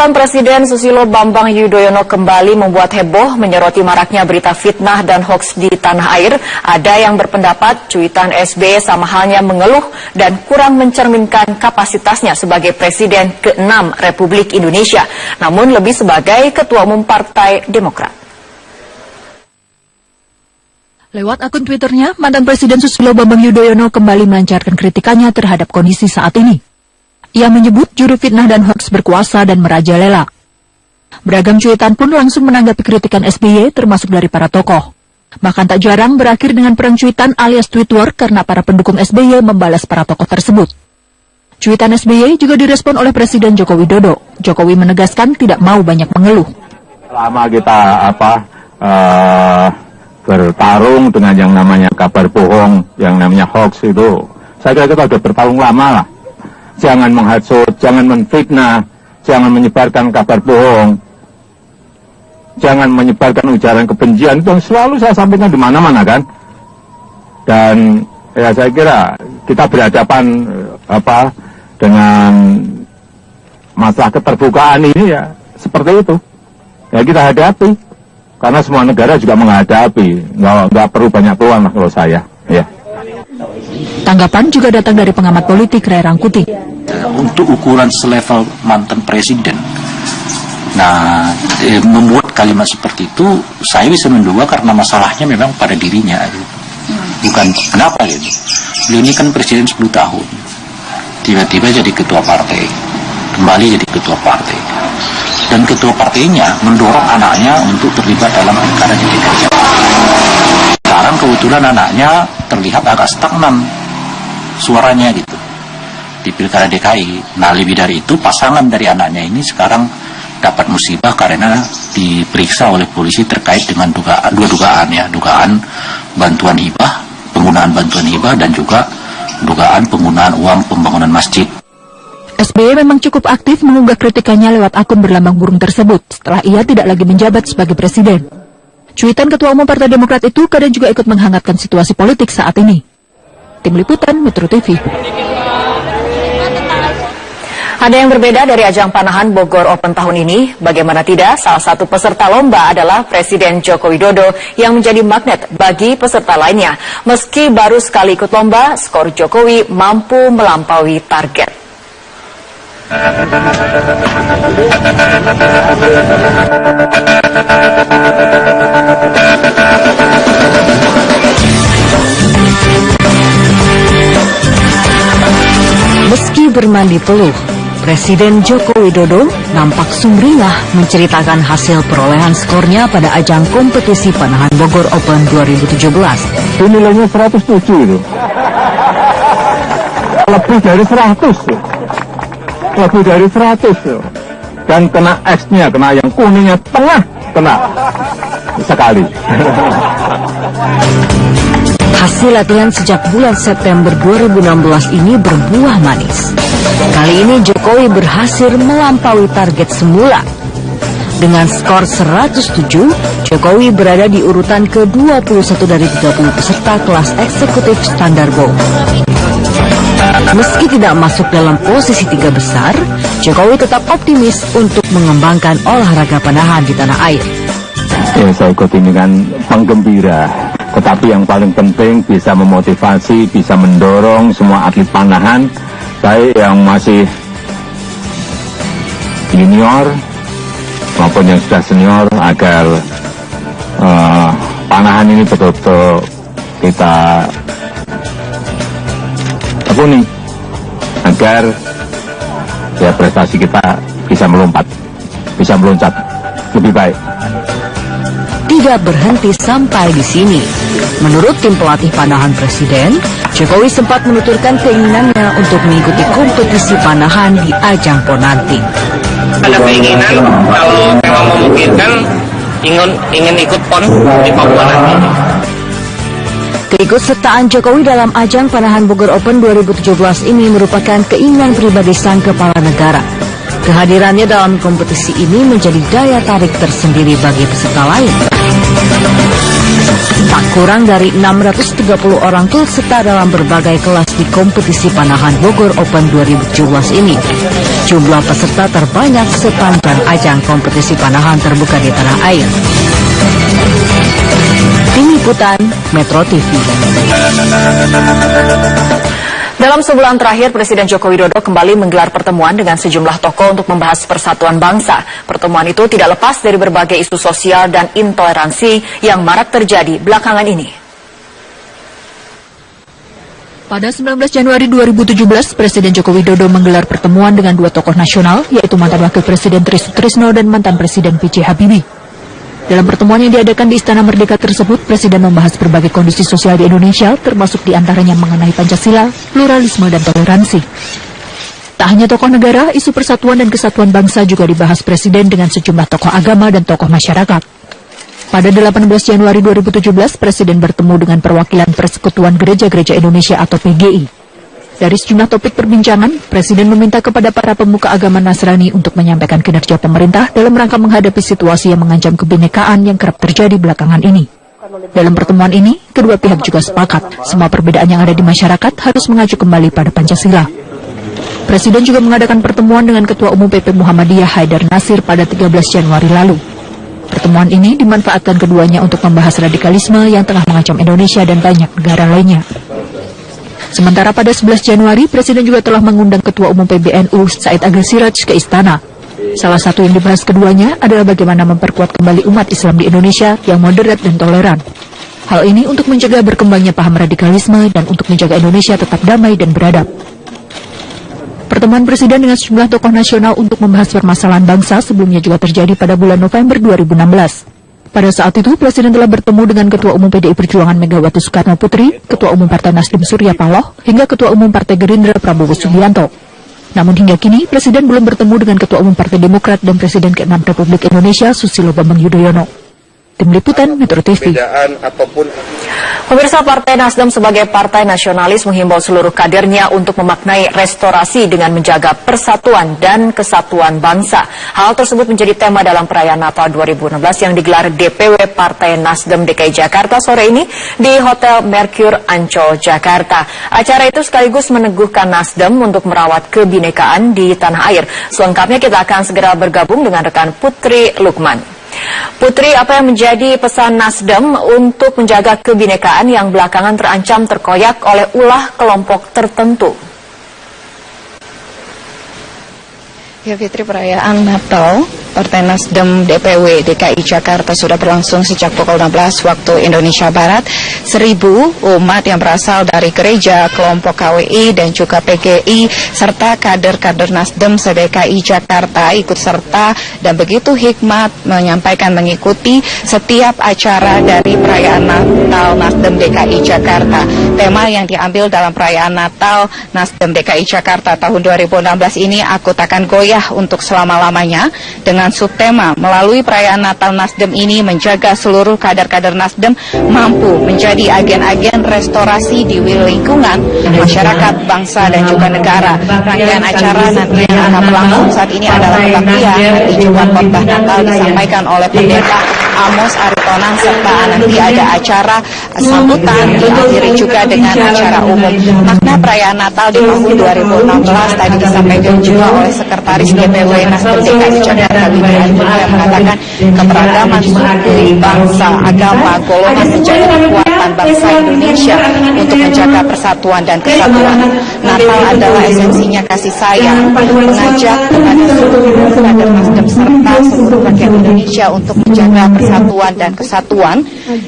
Mantan Presiden Susilo Bambang Yudhoyono kembali membuat heboh menyoroti maraknya berita fitnah dan hoaks di tanah air. Ada yang berpendapat cuitan SBY sama halnya mengeluh dan kurang mencerminkan kapasitasnya sebagai Presiden ke-6 Republik Indonesia, namun lebih sebagai Ketua Umum Partai Demokrat. Lewat akun Twitternya, mantan Presiden Susilo Bambang Yudhoyono kembali melancarkan kritikannya terhadap kondisi saat ini. Ia menyebut juru fitnah dan hoaks berkuasa dan merajalela. Beragam cuitan pun langsung menanggapi kritikan SBY termasuk dari para tokoh. Bahkan tak jarang berakhir dengan perang cuitan alias tweet war karena para pendukung SBY membalas para tokoh tersebut. Cuitan SBY juga direspon oleh Presiden Joko Widodo. Jokowi menegaskan tidak mau banyak mengeluh. Selama kita bertarung dengan yang namanya kabar bohong, yang namanya hoax itu, saya kira kita sudah bertarung lama lah. Jangan menghasut, jangan menfitnah, jangan menyebarkan kabar bohong, jangan menyebarkan ujaran kebencian. Itu selalu saya sampaikan di mana-mana kan. Dan ya saya kira kita berhadapan dengan masalah keterbukaan ini ya seperti itu. Ya kita hadapi, karena semua negara juga menghadapi. Nggak perlu banyak peluang lah kalau saya. Ya. Tanggapan juga datang dari pengamat politik Ray Rangkuti. Untuk ukuran selevel mantan presiden, membuat kalimat seperti itu, saya bisa menduga karena masalahnya memang pada dirinya. Bukan kenapa gitu. Beliau ini kan presiden 10 tahun, tiba-tiba jadi ketua partai, kembali jadi ketua partai, dan ketua partainya mendorong anaknya untuk terlibat dalam pilkada di DKI Jakarta. Sekarang kebetulan anaknya terlihat agak stagnan suaranya gitu di pilkada DKI. Nah, lebih dari itu, pasangan dari anaknya ini sekarang dapat musibah karena diperiksa oleh polisi terkait dengan dugaan bantuan hibah, penggunaan bantuan hibah, dan juga dugaan penggunaan uang pembangunan masjid. SBY memang cukup aktif mengunggah kritikannya lewat akun berlambang burung tersebut setelah ia tidak lagi menjabat sebagai presiden. Cuitan Ketua Umum Partai Demokrat itu kadang juga ikut menghangatkan situasi politik saat ini. Tim Liputan Metro TV. Ada yang berbeda dari ajang panahan Bogor Open tahun ini. Bagaimana tidak, salah satu peserta lomba adalah Presiden Joko Widodo yang menjadi magnet bagi peserta lainnya. Meski baru sekali ikut lomba, skor Jokowi mampu melampaui target. Meski bermandi peluh, Presiden Joko Widodo nampak sumringah menceritakan hasil perolehan skornya pada ajang kompetisi panahan Bogor Open 2017. Itu nilainya 107 itu. Lebih dari 100. Lebih dari 100. Dan kena X-nya, kena yang kuningnya tengah, kena sekali. Hasil latihan sejak bulan September 2016 ini berbuah manis. Kali ini Jokowi berhasil melampaui target semula. Dengan skor 107, Jokowi berada di urutan ke-21 dari 30 peserta kelas eksekutif standar bow. Meski tidak masuk dalam posisi 3 besar, Jokowi tetap optimis untuk mengembangkan olahraga panahan di tanah air. Ya, saya ikut ini kan penggembira. Tetapi yang paling penting bisa memotivasi, bisa mendorong semua atlet panahan, baik yang masih junior maupun yang sudah senior, agar panahan ini betul-betul kita tekuni agar ya prestasi kita bisa meloncat lebih baik. Tidak berhenti sampai di sini. Menurut tim pelatih panahan Presiden, Jokowi sempat menuturkan keinginannya untuk mengikuti kompetisi panahan di ajang PON nanti. Ada keinginan kalau memang memungkinkan ingin ikut PON di Papua nanti. Keikutsertaan Jokowi dalam ajang panahan Bogor Open 2017 ini merupakan keinginan pribadi sang kepala negara. Kehadirannya dalam kompetisi ini menjadi daya tarik tersendiri bagi peserta lain. Tak kurang dari 630 orang turut serta dalam berbagai kelas di kompetisi panahan Bogor Open 2017 ini. Jumlah peserta terbanyak sepanjang ajang kompetisi panahan terbuka di tanah air. Tim Liputan Metro TV. Dalam sebulan terakhir, Presiden Joko Widodo kembali menggelar pertemuan dengan sejumlah tokoh untuk membahas persatuan bangsa. Pertemuan itu tidak lepas dari berbagai isu sosial dan intoleransi yang marak terjadi belakangan ini. Pada 19 Januari 2017, Presiden Joko Widodo menggelar pertemuan dengan dua tokoh nasional, yaitu mantan Wakil Presiden Tri Sutrisno dan mantan Presiden B.J. Habibie. Dalam pertemuan yang diadakan di Istana Merdeka tersebut, Presiden membahas berbagai kondisi sosial di Indonesia, termasuk diantaranya mengenai Pancasila, pluralisme, dan toleransi. Tak hanya tokoh negara, isu persatuan dan kesatuan bangsa juga dibahas Presiden dengan sejumlah tokoh agama dan tokoh masyarakat. Pada 18 Januari 2017, Presiden bertemu dengan perwakilan Persekutuan Gereja-Gereja Indonesia atau PGI. Dari sejumlah topik perbincangan, Presiden meminta kepada para pemuka agama Nasrani untuk menyampaikan kinerja pemerintah dalam rangka menghadapi situasi yang mengancam kebinekaan yang kerap terjadi belakangan ini. Dalam pertemuan ini, kedua pihak juga sepakat semua perbedaan yang ada di masyarakat harus mengacu kembali pada Pancasila. Presiden juga mengadakan pertemuan dengan Ketua Umum PP Muhammadiyah Haidar Nasir pada 13 Januari lalu. Pertemuan ini dimanfaatkan keduanya untuk membahas radikalisme yang tengah mengancam Indonesia dan banyak negara lainnya. Sementara pada 11 Januari, Presiden juga telah mengundang Ketua Umum PBNU Said Agil Siraj ke Istana. Salah satu yang dibahas keduanya adalah bagaimana memperkuat kembali umat Islam di Indonesia yang moderat dan toleran. Hal ini untuk mencegah berkembangnya paham radikalisme dan untuk menjaga Indonesia tetap damai dan beradab. Pertemuan Presiden dengan sejumlah tokoh nasional untuk membahas permasalahan bangsa sebelumnya juga terjadi pada bulan November 2016. Pada saat itu, Presiden telah bertemu dengan Ketua Umum PDI Perjuangan Megawati Soekarno Putri, Ketua Umum Partai Nasdem Surya Paloh, hingga Ketua Umum Partai Gerindra Prabowo Subianto. Namun hingga kini, Presiden belum bertemu dengan Ketua Umum Partai Demokrat dan Presiden ke-6 Republik Indonesia Susilo Bambang Yudhoyono. Tim Liputan Metro TV. Pemirsa, Partai Nasdem sebagai partai nasionalis menghimbau seluruh kadernya untuk memaknai restorasi dengan menjaga persatuan dan kesatuan bangsa. Hal tersebut menjadi tema dalam perayaan Natal 2016 yang digelar DPW Partai Nasdem DKI Jakarta sore ini di Hotel Mercure Ancol, Jakarta. Acara itu sekaligus meneguhkan Nasdem untuk merawat kebinekaan di tanah air. Selengkapnya kita akan segera bergabung dengan rekan Putri Lukman. Putri, apa yang menjadi pesan Nasdem untuk menjaga kebinekaan yang belakangan terancam terkoyak oleh ulah kelompok tertentu? Ya Fitri, perayaan Natal Partai Nasdem DPW DKI Jakarta sudah berlangsung sejak pukul 16 waktu Indonesia Barat. 1.000 umat yang berasal dari gereja, kelompok KWI dan juga PGI serta kader-kader Nasdem se-DKI Jakarta ikut serta dan begitu hikmat menyampaikan mengikuti setiap acara dari perayaan Natal Nasdem DKI Jakarta. Tema yang diambil dalam perayaan Natal Nasdem DKI Jakarta tahun 2016 ini, Aku Takkan Goyah untuk selama-lamanya, dengan subtema melalui perayaan Natal Nasdem ini menjaga seluruh kader-kader Nasdem mampu menjadi agen-agen restorasi di lingkungan masyarakat, bangsa dan juga negara. Rangkaian acara nantinya akan berlangsung. Saat ini adalah kebaktian, nanti juga khotbah Natal disampaikan oleh Pendeta Amos Aritonang serta nanti ada acara sambutan diakhiri juga dengan acara umum. Makna perayaan Natal di tahun 2016 tadi disampaikan juga oleh Sekretaris DPW Nasdem DKI Jakarta yang mengatakan keberagaman suku, bangsa, agama, golongan menjadi kekuatan bangsa Indonesia untuk menjaga persatuan dan kesatuan. Natal adalah esensinya kasih sayang, mengajak kepada seluruh kader Nasdem serta seluruh rakyat Indonesia untuk menjaga persatuan dan kesatuan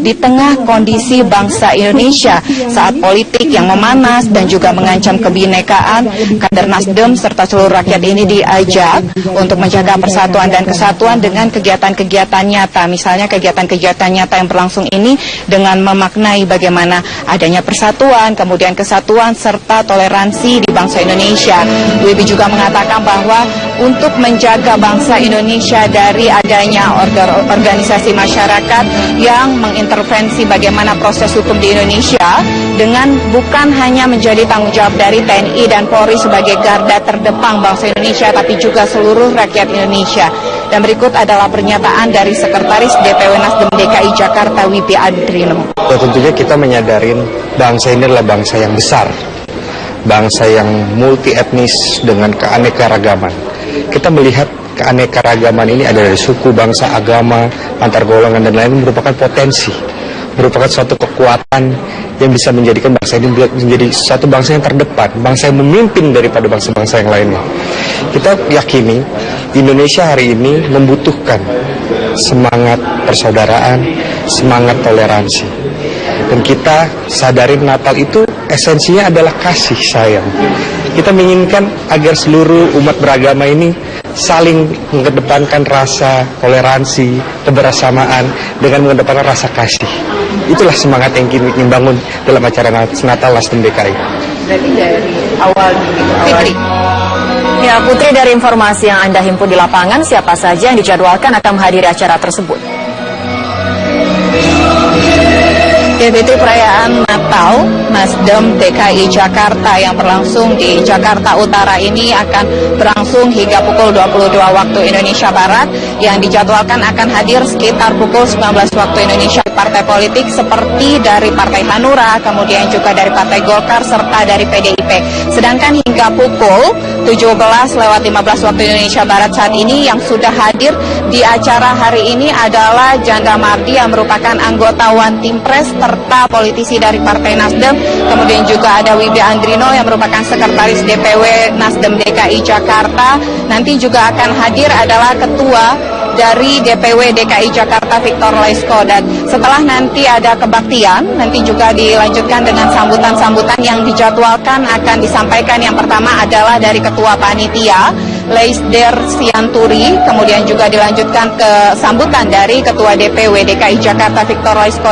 di tengah kondisi bangsa Indonesia saat politik yang memanas dan juga mengancam kebinekaan. Kader Nasdem serta seluruh rakyat ini diajak untuk menjaga persatuan dan kesatuan dengan kegiatan-kegiatan nyata. Misalnya kegiatan-kegiatan nyata yang berlangsung ini dengan memaknai bagaimana adanya persatuan, kemudian kesatuan serta toleransi di bangsa Indonesia. WIBI juga mengatakan bahwa untuk menjaga bangsa Indonesia dari adanya organisasi masyarakat yang mengintervensi bagaimana proses hukum di Indonesia, dengan bukan hanya menjadi tanggung jawab dari TNI dan Polri sebagai garda terdepan bangsa Indonesia, tapi juga seluruh rakyat Indonesia. Dan berikut adalah pernyataan dari Sekretaris DPW Nasdem DKI Jakarta WIBI Andrino. Tentunya kita menyadarin bangsa ini adalah bangsa yang besar, bangsa yang multi etnis dengan keanekaragaman. Kita melihat keanekaragaman ini ada dari suku, bangsa, agama, antar golongan dan lain-lain merupakan potensi, merupakan suatu kekuatan yang bisa menjadikan bangsa ini menjadi suatu bangsa yang terdepan, bangsa yang memimpin daripada bangsa-bangsa yang lainnya. Kita yakini Indonesia hari ini membutuhkan semangat persaudaraan, semangat toleransi. Dan kita sadarin Natal itu esensinya adalah kasih sayang. Kita menginginkan agar seluruh umat beragama ini saling mengedepankan rasa toleransi, kebersamaan dengan mengedepankan rasa kasih. Itulah semangat yang ingin bangun dalam acara Natal Nasdem DKI. Berarti dari awal Fitri. Ya, Putri, dari informasi yang Anda himpun di lapangan, siapa saja yang dijadwalkan akan menghadiri acara tersebut? Ya, Fitri, perayaan Natal Nasdem DKI Jakarta yang berlangsung di Jakarta Utara ini akan berlangsung hingga pukul 22 waktu Indonesia Barat, yang dijadwalkan akan hadir sekitar pukul 19 waktu Indonesia partai politik seperti dari Partai Hanura, kemudian juga dari Partai Golkar serta dari PDIP. Sedangkan hingga pukul 17:15 waktu Indonesia Barat saat ini yang sudah hadir di acara hari ini adalah Janda Mardi yang merupakan anggota One Team Press serta politisi dari Partai Nasdem. Kemudian juga ada Wibi Andrino yang merupakan sekretaris DPW Nasdem DKI Jakarta. Nanti juga akan hadir adalah ketua dari DPW DKI Jakarta Victor Lesko. Dan setelah nanti ada kebaktian, nanti juga dilanjutkan dengan sambutan-sambutan yang dijadwalkan akan disampaikan. Yang pertama adalah dari Ketua Panitia Leisder Sianturi, kemudian juga dilanjutkan ke sambutan dari Ketua DPW DKI Jakarta Victor Lesko,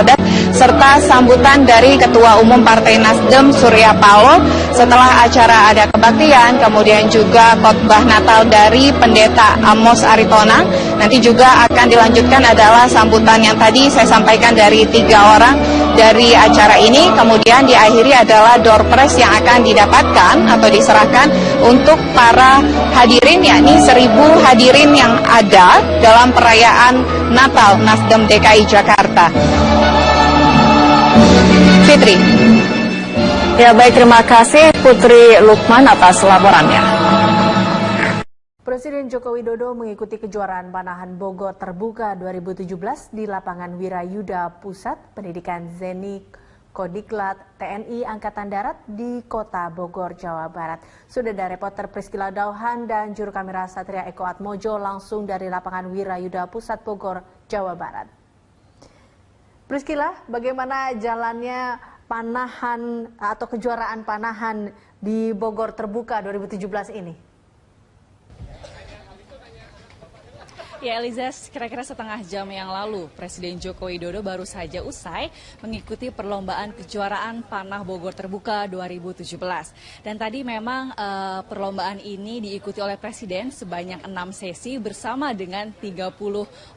serta sambutan dari Ketua Umum Partai Nasdem Surya Paloh. Setelah acara ada kebaktian, kemudian juga khotbah Natal dari Pendeta Amos Aritonang. Nanti juga akan dilanjutkan adalah sambutan yang tadi saya sampaikan dari 3 orang dari acara ini. Kemudian diakhiri adalah door prize yang akan didapatkan atau diserahkan untuk para hadirin, yakni 1.000 hadirin yang ada dalam perayaan Natal Nasdem DKI Jakarta. Fitri. Ya, baik, terima kasih Putri Lukman atas laporannya. Presiden Joko Widodo mengikuti kejuaraan panahan Bogor Terbuka 2017 di lapangan Wirayuda Pusat Pendidikan Zeni Kodiklat TNI Angkatan Darat di Kota Bogor, Jawa Barat. Sudah ada reporter Priscila Dauhan dan juru kamera Satria Eko Atmojo langsung dari lapangan Wirayuda Pusat Bogor, Jawa Barat. Priscila, bagaimana jalannya panahan atau kejuaraan panahan di Bogor Terbuka 2017 ini? Ya, Eliza, kira-kira setengah jam yang lalu Presiden Joko Widodo baru saja usai mengikuti perlombaan kejuaraan panah Bogor Terbuka 2017. Dan tadi memang perlombaan ini diikuti oleh Presiden sebanyak 6 sesi bersama dengan 30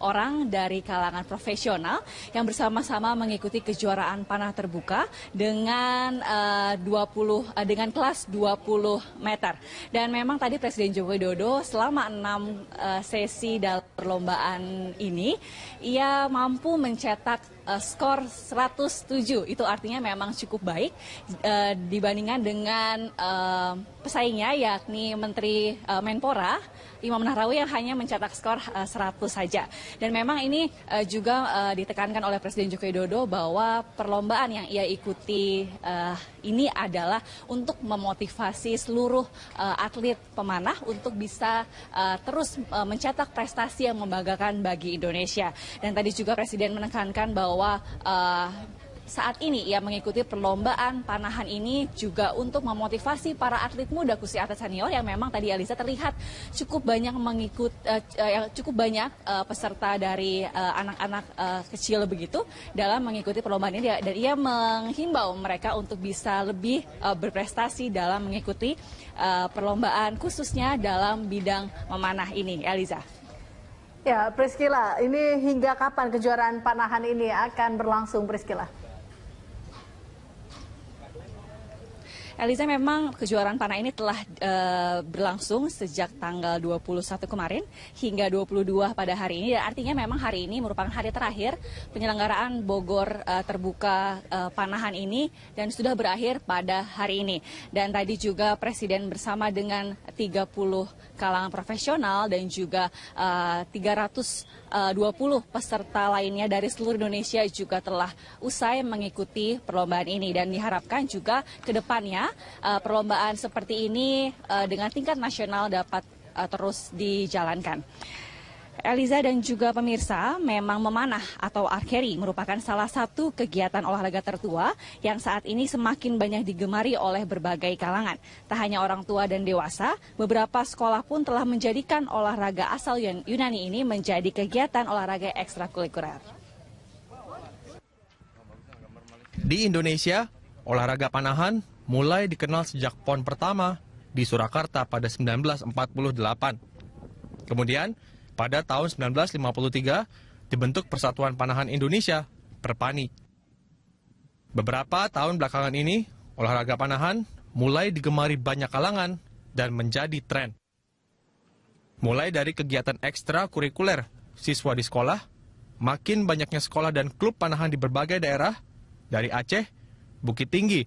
orang dari kalangan profesional yang bersama-sama mengikuti kejuaraan panah terbuka dengan dengan kelas 20 meter. Dan memang tadi Presiden Joko Widodo selama 6 sesi dalam perlombaan ini, ia mampu mencetak skor 107. Itu artinya memang cukup baik dibandingkan dengan pesaingnya, yakni Menteri Menpora Imam Nahrawi yang hanya mencetak skor 100 saja. Dan memang ini juga ditekankan oleh Presiden Joko Widodo bahwa perlombaan yang ia ikuti ini adalah untuk memotivasi seluruh atlet pemanah untuk bisa terus mencetak prestasi yang membanggakan bagi Indonesia. Dan tadi juga Presiden menekankan bahwa saat ini ia mengikuti perlombaan panahan ini juga untuk memotivasi para atlet muda, khususnya atlet senior yang memang tadi Alisa terlihat cukup banyak peserta dari anak-anak kecil begitu dalam mengikuti perlombaan ini, dan ia menghimbau mereka untuk bisa lebih berprestasi dalam mengikuti perlombaan khususnya dalam bidang memanah ini. Eliza. Ya, Priscila, ini hingga kapan kejuaraan panahan ini akan berlangsung, Priscila? Eliza, memang kejuaraan panah ini telah berlangsung sejak tanggal 21 kemarin hingga 22 pada hari ini. Dan artinya memang hari ini merupakan hari terakhir penyelenggaraan Bogor terbuka panahan ini dan sudah berakhir pada hari ini. Dan tadi juga Presiden bersama dengan 30 kalangan profesional dan juga 320 peserta lainnya dari seluruh Indonesia juga telah usai mengikuti perlombaan ini. Dan diharapkan juga ke depannya perlombaan seperti ini dengan tingkat nasional dapat terus dijalankan. Eliza dan juga pemirsa, memang memanah atau archery merupakan salah satu kegiatan olahraga tertua yang saat ini semakin banyak digemari oleh berbagai kalangan. Tak hanya orang tua dan dewasa, beberapa sekolah pun telah menjadikan olahraga asal Yunani ini menjadi kegiatan olahraga ekstrakurikuler. Di Indonesia, olahraga panahan mulai dikenal sejak PON pertama di Surakarta pada 1948. Kemudian, pada tahun 1953, dibentuk Persatuan Panahan Indonesia, Perpani. Beberapa tahun belakangan ini, olahraga panahan mulai digemari banyak kalangan dan menjadi tren. Mulai dari kegiatan ekstrakurikuler siswa di sekolah, makin banyaknya sekolah dan klub panahan di berbagai daerah, dari Aceh, Bukit Tinggi,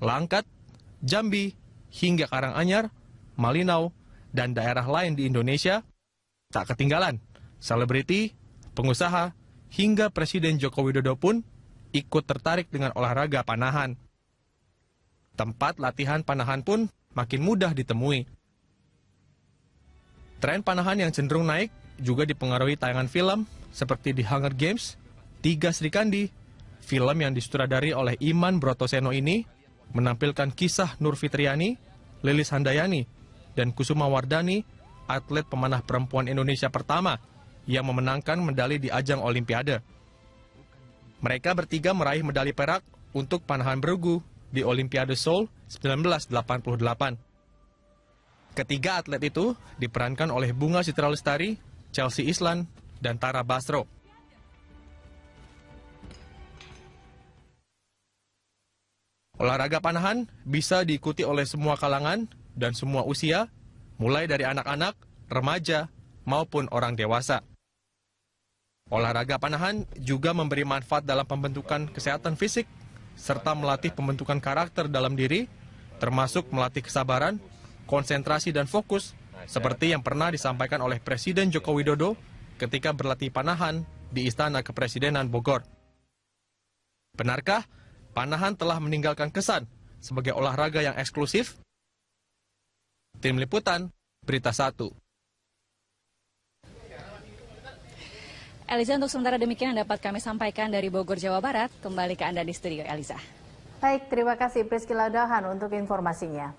Langkat, Jambi, hingga Karanganyar, Malinau, dan daerah lain di Indonesia. Tak ketinggalan, selebriti, pengusaha, hingga Presiden Joko Widodo pun ikut tertarik dengan olahraga panahan. Tempat latihan panahan pun makin mudah ditemui. Tren panahan yang cenderung naik juga dipengaruhi tayangan film seperti The Hunger Games, Tiga Sri Kandi. Film yang disutradari oleh Iman Brotoseno ini menampilkan kisah Nur Fitriani, Lilis Handayani, dan Kusuma Wardani, atlet pemanah perempuan Indonesia pertama yang memenangkan medali di ajang Olimpiade. Mereka bertiga meraih medali perak untuk panahan bergu di Olimpiade Seoul 1988. Ketiga atlet itu diperankan oleh Bunga Citra Lestari, Chelsea Islan, dan Tara Basro. Olahraga panahan bisa diikuti oleh semua kalangan dan semua usia, mulai dari anak-anak, remaja, maupun orang dewasa. Olahraga panahan juga memberi manfaat dalam pembentukan kesehatan fisik, serta melatih pembentukan karakter dalam diri, termasuk melatih kesabaran, konsentrasi dan fokus, seperti yang pernah disampaikan oleh Presiden Joko Widodo ketika berlatih panahan di Istana Kepresidenan Bogor. Benarkah panahan telah meninggalkan kesan sebagai olahraga yang eksklusif? Tim Liputan, Berita 1. Eliza, untuk sementara demikian yang dapat kami sampaikan dari Bogor, Jawa Barat. Kembali ke Anda di studio, Eliza. Baik, terima kasih Priscila Dahan untuk informasinya.